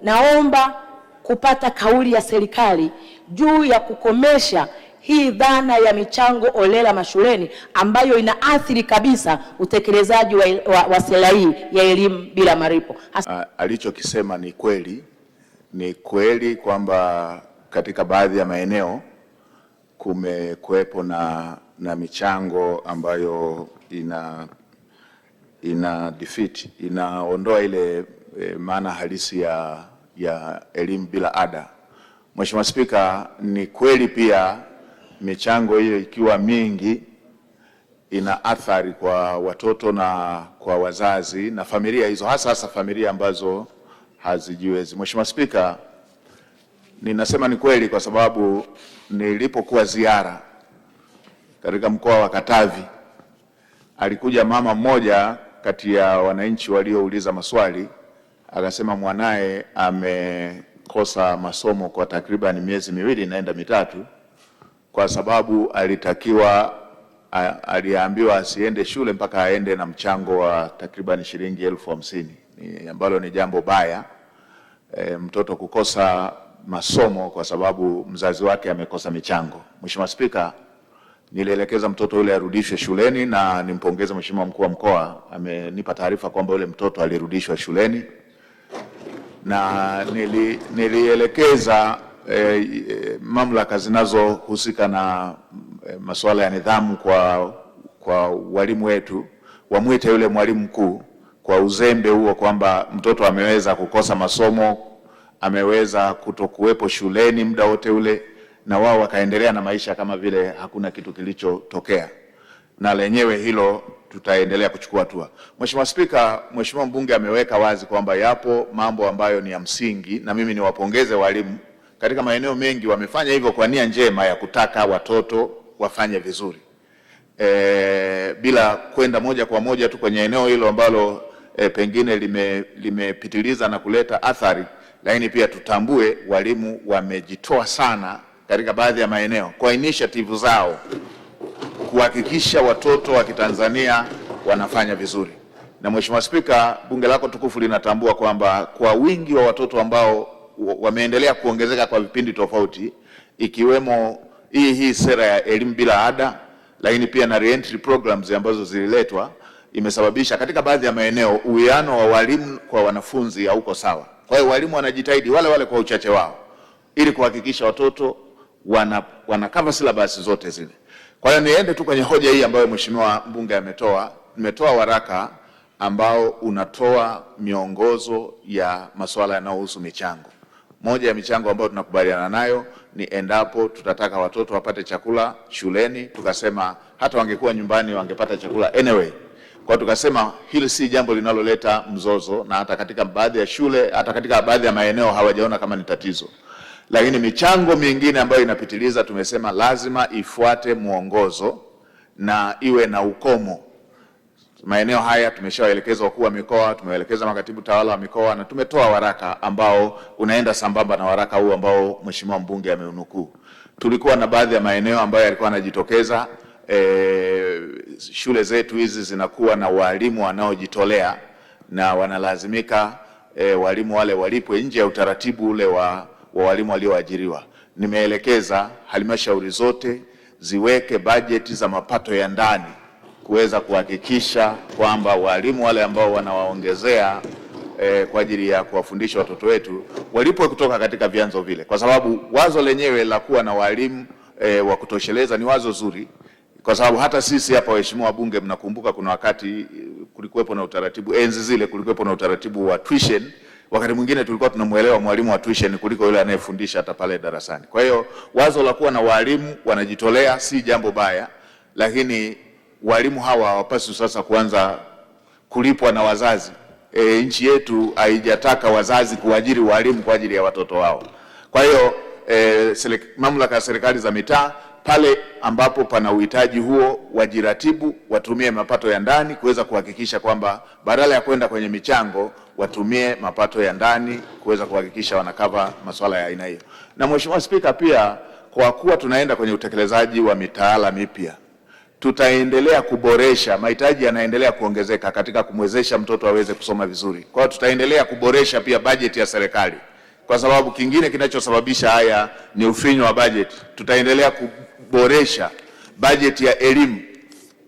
Naomba kupata kauli ya serikali juu ya kukomesha hii dhana ya michango holela mashuleni ambayo inaathiri kabisa utekelezaji wa sera hii ya elimu bila malipo. Alichokisema ni kweli kwamba katika baadhi ya maeneo kumekuwepo na michango ambayo inaondoa ile maana halisi ya elimu bila ada. Mheshimiwa Spika, ni kweli pia michango hiyo ikiwa mingi ina athari kwa watoto na kwa wazazi na familia hizo, hasa familia ambazo hazijiwezi. Mheshimiwa Spika, ninasema ni kweli kwa sababu nilipokuwa ziara katika mkoa wa Katavi, alikuja mama mmoja kati ya wananchi waliouliza maswali, akasema mwanae amekosa masomo kwa takriban miezi miwili naenda mitatu kwa sababu aliambiwa asiende shule mpaka aende na mchango wa takriban shilingi 50,000, ambalo ni jambo baya. Mtoto kukosa masomo kwa sababu mzazi wake amekosa michango. Mheshimiwa Spika, nilielekeza mtoto yule arudishwe shuleni na nimpongeze Mheshimiwa mkuu wa mkoa, amenipa taarifa kwamba yule mtoto alirudishwa shuleni, na nilielekeza mamlaka zinazohusika na masuala ya nidhamu kwa walimu wetu wamwite yule mwalimu mkuu kwa uzembe huo, kwamba mtoto ameweza kukosa masomo, ameweza kutokuwepo shuleni muda wote ule, na wao wakaendelea na maisha kama vile hakuna kitu kilichotokea, na lenyewe hilo tutaendelea kuchukua hatua. Mheshimiwa Spika, Mheshimiwa mbunge ameweka wazi kwamba yapo mambo ambayo ni ya msingi, na mimi niwapongeze walimu katika maeneo mengi wamefanya hivyo kwa nia njema ya kutaka watoto wafanye vizuri, bila kwenda moja kwa moja tu kwenye eneo hilo ambalo pengine limepitiliza na kuleta athari. Lakini pia tutambue walimu wamejitoa sana katika baadhi ya maeneo kwa initiative zao kuhakikisha watoto wa Kitanzania wanafanya vizuri. Na Mheshimiwa Spika, bunge lako tukufu linatambua kwamba kwa wingi wa watoto ambao wameendelea kuongezeka kwa vipindi tofauti, ikiwemo hii sera ya elimu bila ada, lakini pia na reentry programs ambazo zililetwa, imesababisha katika baadhi ya maeneo uwiano wa walimu kwa wanafunzi hauko sawa. Kwa hiyo walimu wanajitahidi wale kwa uchache wao ili kuhakikisha watoto wana cover syllabus zote zile. Kwa hiyo niende tu kwenye hoja hii ambayo Mheshimiwa mbunge nimetoa waraka ambao unatoa miongozo ya masuala yanayohusu michango. Moja ya michango ambayo tunakubaliana nayo ni endapo tutataka watoto wapate chakula shuleni, tukasema hata wangekuwa nyumbani wangepata chakula anyway. Kwa tukasema hili si jambo linaloleta mzozo, na hata katika baadhi ya shule, hata katika baadhi ya maeneo hawajaona kama ni tatizo. Lakini michango mingine ambayo inapitiliza, tumesema lazima ifuate mwongozo na iwe na ukomo. Maeneo haya tumeshawaelekeza wakuu wa mikoa, tumewaelekeza makatibu tawala wa mikoa, na tumetoa waraka ambao unaenda sambamba na waraka huu ambao Mheshimiwa mbunge ameunukuu. Tulikuwa na baadhi ya maeneo ambayo yalikuwa yanajitokeza, shule zetu hizi zinakuwa na walimu wanaojitolea na wanalazimika walimu wale walipwe nje ya utaratibu ule wa walimu walioajiriwa. Nimeelekeza halmashauri zote ziweke bajeti za mapato ya ndani kuweza kuhakikisha kwamba walimu wale ambao wanawaongezea kwa ajili ya kuwafundisha watoto wetu walipwe kutoka katika vyanzo vile, kwa sababu wazo lenyewe la kuwa na walimu wa kutosheleza ni wazo zuri, kwa sababu hata sisi hapa waheshimiwa wabunge mnakumbuka kuna wakati kulikuwepo na utaratibu, enzi zile kulikuwepo na utaratibu wa tuition. Wakati mwingine tulikuwa tunamuelewa mwalimu wa tuition kuliko yule anayefundisha hata pale darasani. Kwa hiyo wazo la kuwa na walimu wanajitolea si jambo baya, lakini walimu hawa hawapaswi sasa kuanza kulipwa na wazazi. Nchi yetu haijataka wazazi kuajiri walimu kwa ajili ya watoto wao. Kwa hiyo mamlaka ya serikali za mitaa pale ambapo pana uhitaji huo wajiratibu, watumie mapato ya ndani kuweza kuhakikisha kwamba badala ya kwenda kwenye michango watumie mapato ya ndani kuweza kuhakikisha wanakava masuala ya aina hiyo. Na Mheshimiwa Spika, pia kwa kuwa tunaenda kwenye utekelezaji wa mitaala mipya, tutaendelea kuboresha, mahitaji yanaendelea kuongezeka katika kumwezesha mtoto aweze kusoma vizuri. Kwa hiyo tutaendelea kuboresha pia bajeti ya serikali, kwa sababu kingine kinachosababisha haya ni ufinyu wa bajeti. Tutaendelea kuboresha bajeti ya elimu,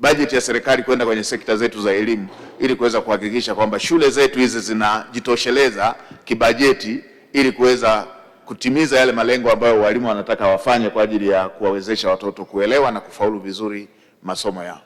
bajeti ya serikali kwenda kwenye sekta zetu za elimu, ili kuweza kuhakikisha kwamba shule zetu hizi zinajitosheleza kibajeti ili kuweza kutimiza yale malengo ambayo walimu wanataka wafanye kwa ajili ya kuwawezesha watoto kuelewa na kufaulu vizuri masomo yao.